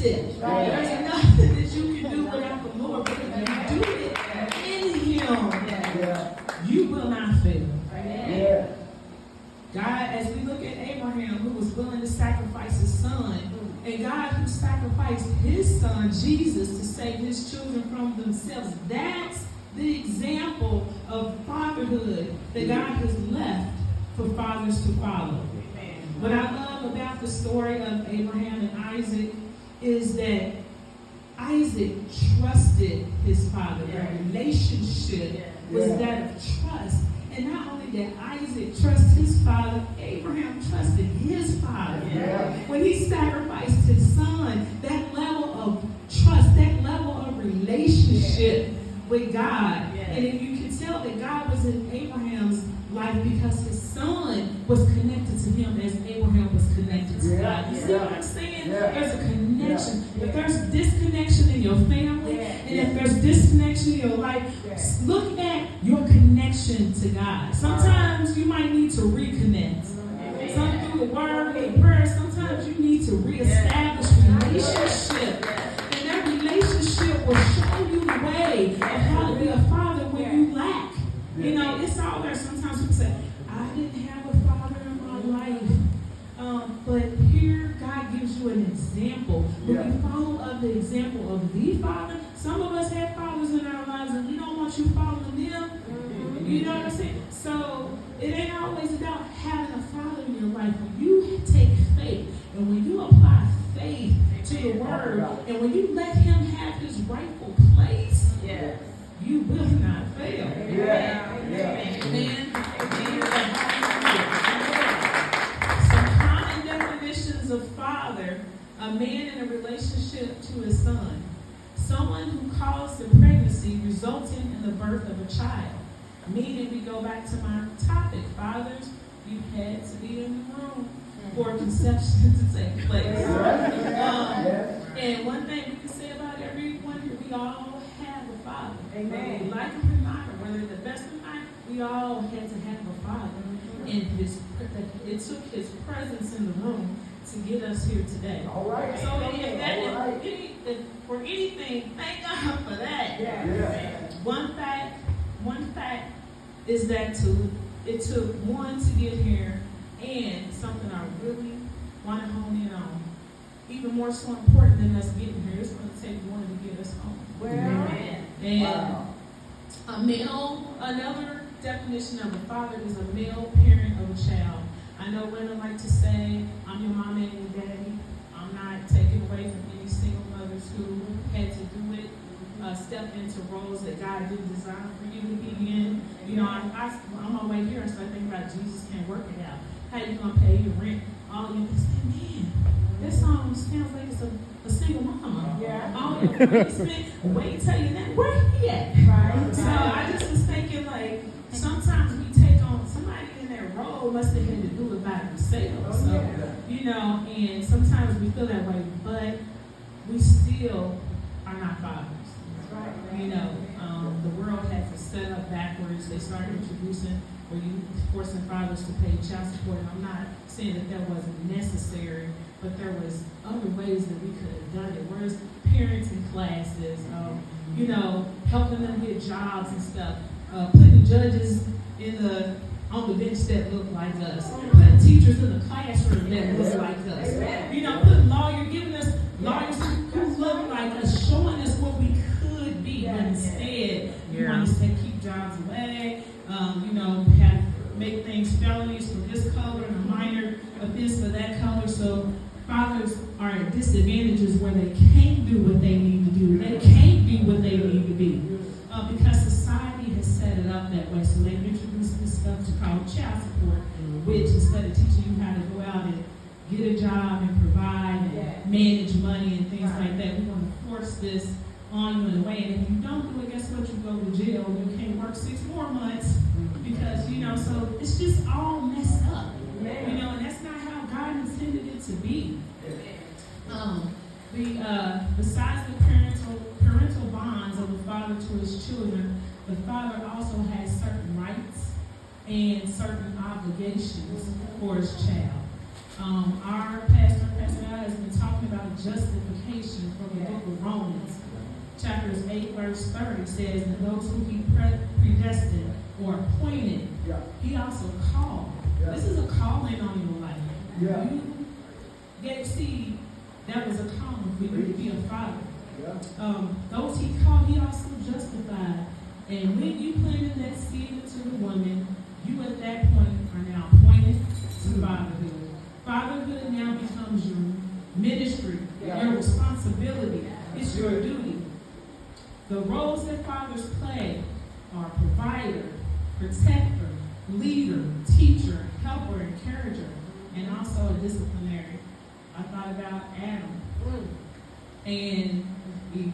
it. There's nothing that you can do without the Lord. But if you do it in Him, you will not fail. God, as we look at Abraham, who was willing to sacrifice his son, and God who sacrificed his son, Jesus, to save his children from themselves, that's the example of fatherhood that God has left for fathers to follow. What I love about the story of Abraham and Isaac is that Isaac trusted his father. Their relationship was that of trust. And not only did Isaac trust his father, Abraham trusted his father. When he sacrificed his son, that level of trust, that level of relationship with God. And if you can tell that God was in Abraham's life because his son was connected to him as Abraham was connected to God. You see what I'm saying? There's a connection. If there's disconnection in your family, and if there's disconnection in your life, look at your connection to God. Sometimes you might need to reconnect. Some through the word and prayer, sometimes you need to reestablish relationship. And that relationship will show you the way of how to be a father when you lack. You know, it's all there. Sometimes people say, I didn't have a father in my life. But here God gives you an example. When you follow up the example of the father, some of us have fathers in our lives and we don't want you following them. You know what I'm saying? So it ain't always about having a father in your life. When you take faith and when you apply faith to the word and when you let him have his rightful place, you will not fail. Amen. Some common definitions of father: a man in a relationship to his son, someone who caused a pregnancy resulting in the birth of a child. Meaning, we go back to my topic, fathers, you had to be in the room for conception to take place. And one thing we can say about everyone here, we all have a father. Amen. We like him or not, or whether the best or not, we all had to have a father. And it took his presence in the room to get us here today. All right. So if for anything, thank God for that. One fact is that it took one to get here, and something I really want to hone in on. Even more so important than us getting here, it's going to take one to get us home. Another definition of a father is a male parent of a child. I know women like to say, I'm your mama and your daddy. I'm not taking away from any single mothers who had to do it. Step into roles that God didn't design for you to be in. You know, I'm on my way here and start thinking about Jesus can't work it out. How you gonna pay your rent? All you can say, man, that song sounds like it's a single mama. All your policemen, wait till you that where he at? Right. So I just was thinking, like, sometimes we take on somebody in that role must have had to do it by themselves. So, you know, and sometimes we feel that way, but we still are not fathers. You know, the world had to set up backwards. They started introducing where you forcing fathers to pay child support. And I'm not saying that wasn't necessary, but there was other ways that we could have done it. Whereas parenting classes, you know, helping them get jobs and stuff, putting judges on the bench that look like us, putting teachers in the classroom that look like us. You know, putting giving us lawyers who look like us, showing us what we could be. But instead, you want to say keep jobs away, you know, make things felonies for this color and a minor offense for that color. So fathers are at disadvantages where they can't do what they need to do. They can't be what they need to be. Because society has set it up that way. So they've introduced this stuff called child support, which instead of teaching you how to go out and get a job and provide and manage money and things like that, we want to force this on you in a way. And if you don't do it, guess what? You go to jail and you can't work 6 more months because, you know, so it's just all messed up. You know, and that's not how God intended it to be. Besides the parental bonds of the father to his children, the father also has certain rights and certain obligations for his child. Our pastor, Pastor Al, has been talking about justification from the book of Romans. Chapters 8, verse 30 says, and those who he predestined or appointed, he also called. This is a calling on your life. You gave seed, that was a calling for you to be a father. Those he called, he also justified. And when you planted that seed into the woman, you at that point are now appointed to fatherhood. Fatherhood now becomes your ministry, your responsibility. It's your duty. The roles that fathers play are provider, protector, leader, teacher, helper, encourager, and also a disciplinary. I thought about Adam and Eve,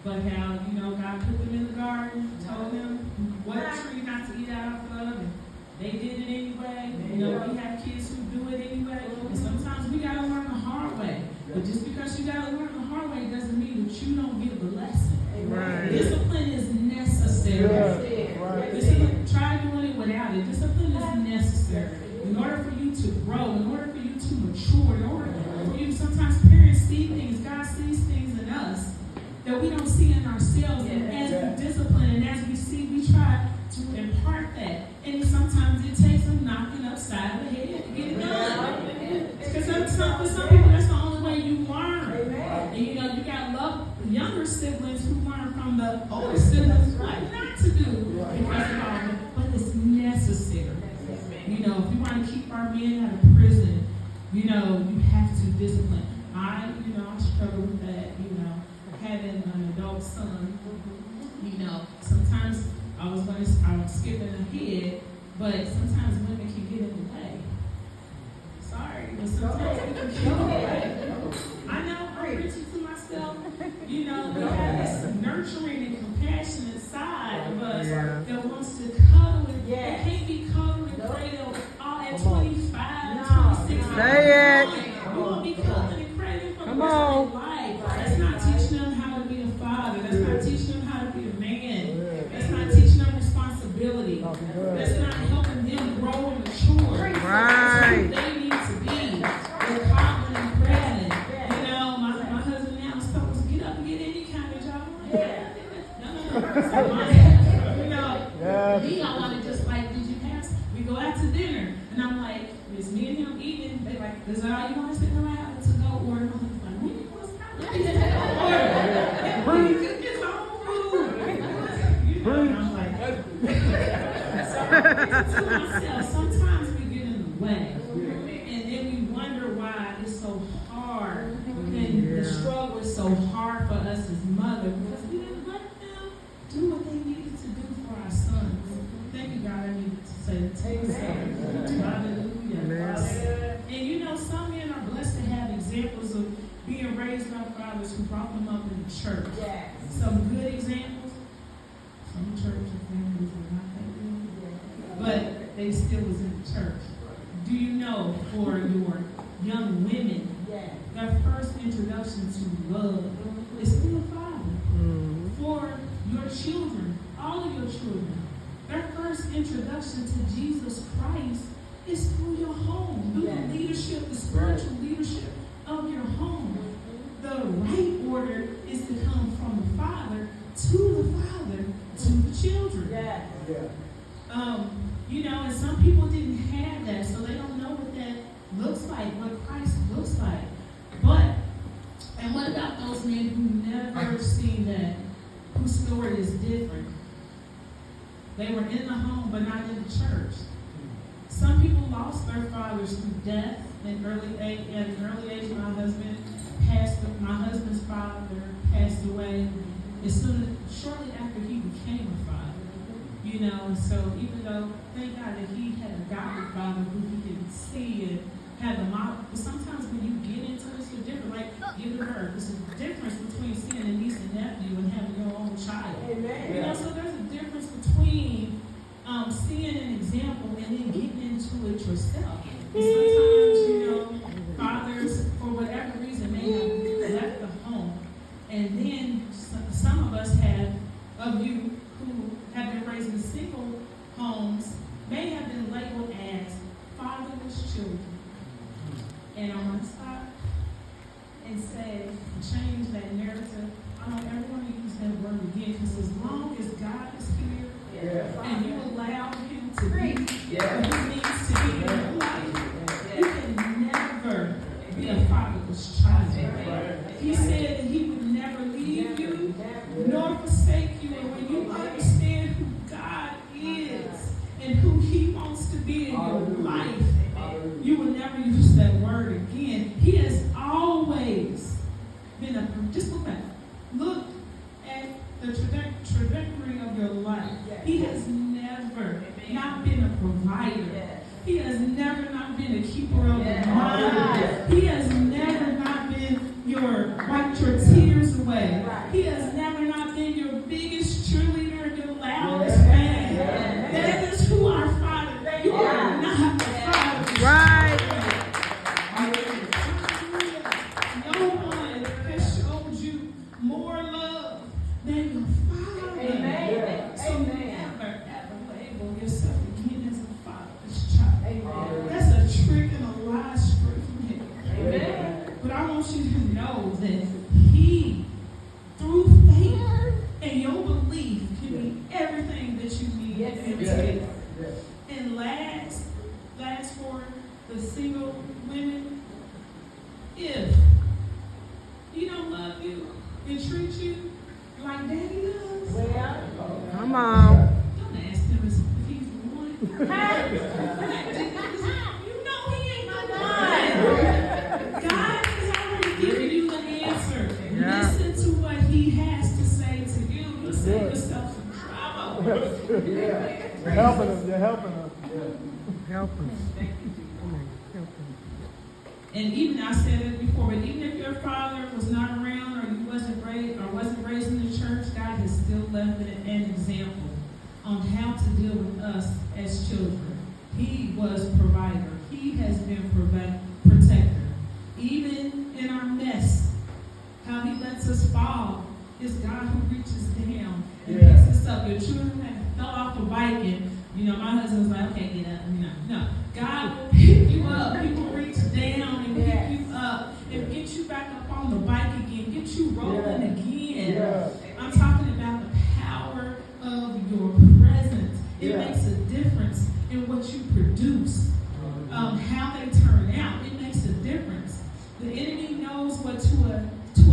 but how, God put them in the garden, told them what tree not to eat out of, and they did it anyway. We have kids who do it anyway, and sometimes we got to learn the hard way. But just because you got to learn the hard way doesn't mean that you don't give the lesson. Right. Discipline is necessary. Try doing it without it. Discipline is necessary. In order for you to grow, in order for you to mature, in order for you, sometimes parents see things, God sees things in us that we don't see in ourselves. And as we discipline and as we see, we try to impart that. And sometimes it takes them knocking upside the head to get it done. Because for some people, that's the only way you learn. And you got love younger siblings who learn from the older siblings what not to do. But it's necessary. If you want to keep our men out of prison, you have to discipline. I struggle with that, having an adult son. Sometimes I'm skipping ahead, but sometimes women can get in the way. Sorry, but sometimes we can get in the way. I know, I'm preaching to myself. We have this nurturing and compassionate side of us that wants to cuddle and it can't be cuddled and cradled all at 25, 26. Say it. You won't be cuddling and cradling for the rest of their life. That's not teaching them how to be a father. That's not teaching them how to be a man. That's not teaching them responsibility. That's not helping them grow and mature. Right. That's who they need to be. They're coddling and cradling. My husband now is supposed to get up and get any kind of job. He don't want to just like, did you pass? We go out to dinner, and I'm like, it's me and him eating. They like, is that all you want to sit around to go order? I'm like, when you want to stop? Order. He cooked his own food. I'm like, to myself, sometimes we get in the way, and then we wonder why it's so hard, and the struggle is so hard for us as mothers because we didn't let them do what they needed to do for our sons. Thank you, God. I needed to say that. Hallelujah. And some men are blessed to have examples of being raised by fathers who brought them up in the church. Some good examples. Some church examples are not that good, but they still was in the church. Do you know for your young women, their first introduction to love is through a father? For your children, all of your children, their first introduction to Jesus Christ is through your home, through the leadership, the spiritual leadership of your home. The right order is to come from the father to the children. And some people didn't have that, so they don't know what that looks like, what Christ looks like. And what about those men who never seen that, whose story is different? They were in the home, but not in the church. Some people lost their fathers through death in early age. At an early age, my husband's father passed away shortly after he became a father. So even though, thank God that he had a godly father who he could see and had the model. But sometimes when you get into this, you're different. Like give to her. There's a difference between seeing a niece and nephew and having your own child. Amen. So there's a difference between seeing an example and then getting into it yourself. And sometimes, fathers, for whatever reason, may have left the home. And then some of us of you who have been raised in single homes, may have been labeled as fatherless children. life. You will never use that word again. He has always been a, just look back. Look at the trajectory of your life. He has never not been a provider. He has never not been a keeper of the mind. He has never not been wiped your tears away. He has never not been your biggest cheerleader, your loudest fan. That is who our Father. You are not the Father. Right. No one has showed you more love than your Father. Amen. So never, ever label yourself again as a fatherless child. That's a trick and a lie straight from hell. Amen. But I want you to know that He, through faith and your belief, can be everything that you need in this life. And last for the single women, if He don't love you and treat you like Daddy does, Come on. don't ask Him if He's the one. You know He ain't the one. God has already given you the answer. Yeah. Listen to what He has to say to you. You'll save yourself some trouble. You're helping us. You're helping us. Help us. Help us. And even I said it before, but even if your father was not around or you wasn't raised in the church, God has still left an example on how to deal with us as children. He was provider. He has been protector. Even in our mess, how He lets us fall is God who reaches down and picks us up. Your children that fell off the bike and my husband was like, okay, get up. No. God will pick you up. He will reach down and pick you up and get you back up on the bike again, get you rolling again. I'm talking about the power of your presence. It makes a difference in what you produce, how they turn out. It makes a difference. The enemy knows what to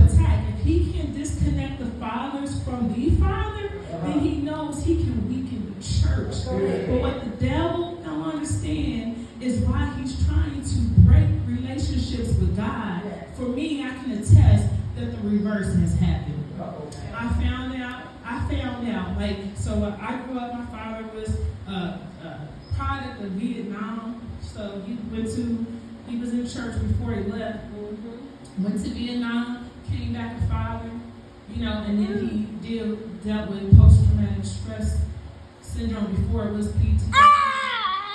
attack. If he can disconnect the fathers from the Father, then he knows he can weaken the church. But what the devil don't understand is why he's trying to break relationships with God. For me, I can attest that the reverse has happened. I found out, I grew up, my father was a product of Vietnam. So he was in church before he left. Went to Vietnam, came back a father, and then he dealt with post-traumatic stress syndrome before it was PTSD.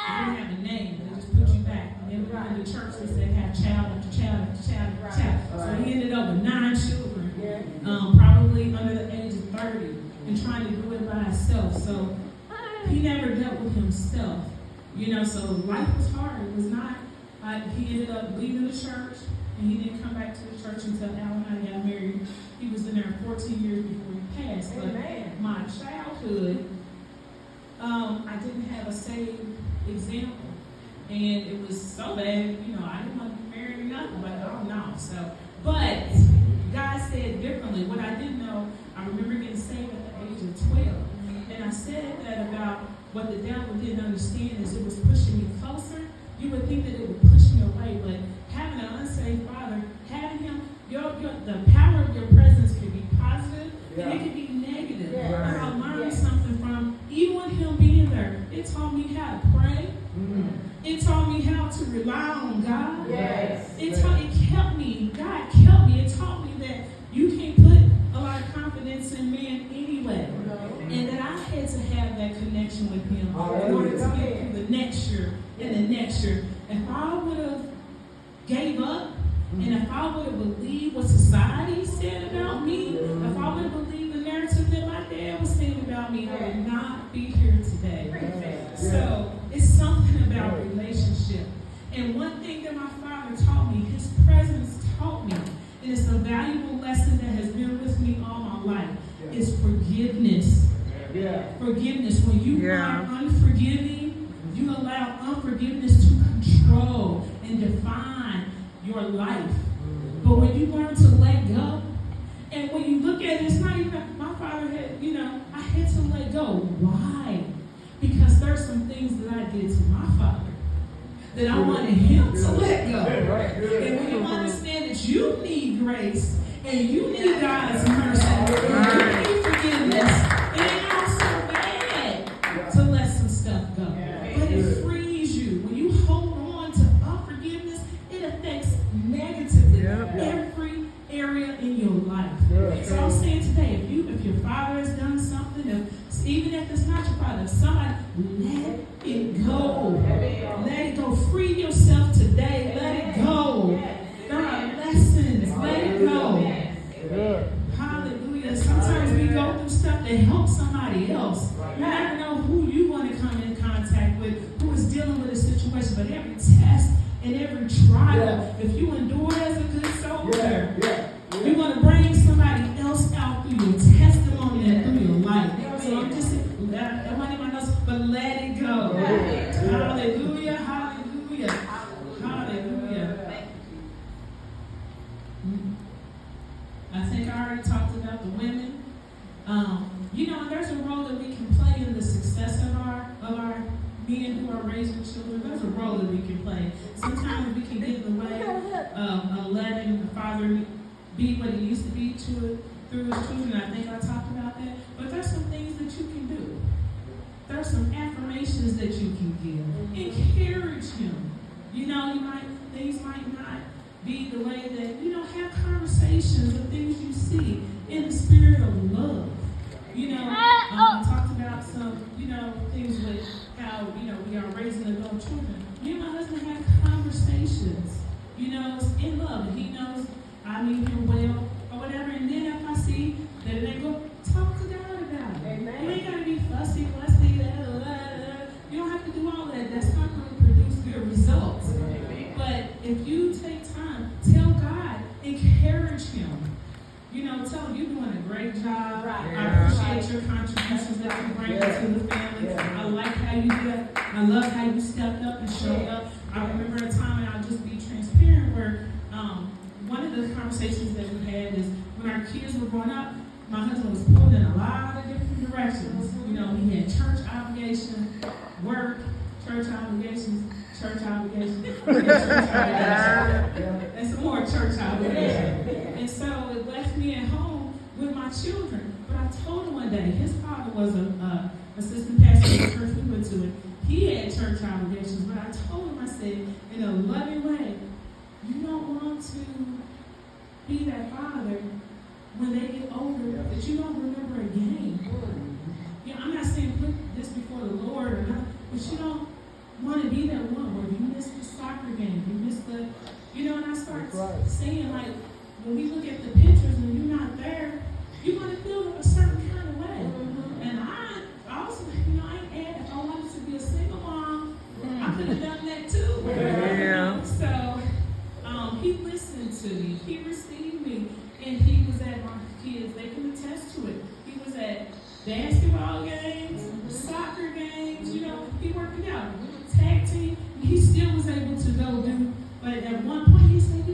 It didn't have a name, they just put you back. And then in the church, they said, have child after child after child after child. So he ended up with 9 children, probably under the age of 30, and trying to do it by himself. So he never dealt with himself, so life was hard. It was not, he ended up leaving the church, and he didn't come back to the church until Al and I got married. He was in there 14 years before he passed. But my childhood, I didn't have a saved example. And it was so bad, I didn't want to be married or nothing, but oh no. But God said differently. What I didn't know, I remember getting saved at the age of 12. And I said that about what the devil didn't understand is it was pushing me closer. You would think that it would push me away, but having an unsaved father, having him, the power of your presence can be positive and it can be negative. And I learned something from, even with him being there, it taught me how to pray. It taught me how to rely on God. It kept me. God kept me. It taught me that you can't put a lot of confidence in man anyway. And that I had to have that connection with him in order to get through the next year and the next year. If I would have gave up, and if I would have believed what society said about me, if I would have believed the narrative that my dad was saying about me, I would not be here today. So it's something about relationship. And one thing that my father taught me, his presence taught me, and it's a valuable lesson that has been with me all my life, is forgiveness. Forgiveness. When you are unforgiving, you allow unforgiveness to control and define your life. But when you learn to let go, and when you look at it, it's not even, my father had, I had to let go. Why? Because there's some things that I did to my father that I wanted him to let go. Right. And when you understand that you need grace and you need God's mercy and you need forgiveness, it ain't all so bad to let some stuff go. But it frees you. When you hold on to unforgiveness, it affects negatively every area in your life. So I'm saying today, if your father has done something, even if it's not your father, somebody, let it go. Let it go. Free yourself today. Let it go. There are lessons. Let it go. Hallelujah. Sometimes we go through stuff to help somebody else. You never know who you want to come in contact with, who is dealing with a situation. But every test and every trial, if you endure as a good soldier, you're going to bring somebody else out through your testimony and through your life. So I'm just saying, that wasn't my notes, but let it go. Hallelujah, hallelujah, hallelujah. I think I already talked about the women. There's a role that we can play in the success of our men who are raising children. There's a role that we can play. Sometimes we can get in the way of letting the father be what he used to be through his children. I think I talked about that. But there's some things that you can do. There's some affirmations that you can give. Encourage him. Things might not be the way that, have conversations of things you see in the spirit of love. I talked about some, things with how, we are raising adult children. Me and my husband have conversations, in love. And he knows I mean him well or whatever. And then if I see that it ain't going, talk to God about it. Amen. You ain't got to be fussy. You don't have to do all that. That's not going to produce good results. Amen. But if you take time, tell God, encourage him. Tell him you're doing a great job. Right. I appreciate your contributions that you bring to the family. Yeah. I like how you did it. I love how you stepped up and showed up. I remember a time, and I'll just be transparent, where one of the conversations that we had is when our kids were growing up, my husband was pulled in a lot of different directions. He had church obligations, work, church obligations, and some more church obligations. And so it left me at home with my children. But I told him one day, his father was an assistant pastor at the church we went to. He had church obligations. But I told him, I said, in a loving way, you don't want to be that father when they get older that you don't remember a game. I'm not saying put this before the Lord or not, but you don't want to be that one where you miss the soccer game, you miss the, and I start saying, like, when we look at the pictures and you're not there, you're going to feel a certain kind of way. And I also, I ain't add, if I wanted to be a single mom, I could have done that too. So he listened to me, he received me, and he was at my kids, they can attest to it. He was at basketball games, soccer games, he worked it out. We were tag team, and he still was able to go do, but at one point he said,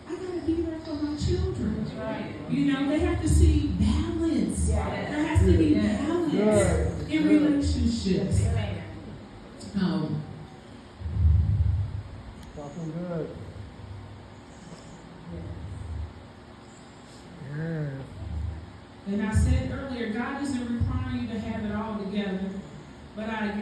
I got to be there for my children. Right. They have to see balance. Yes. There has to be balance in relationships. Talking good. Yeah. And I said earlier, God isn't requiring you to have it all together, but I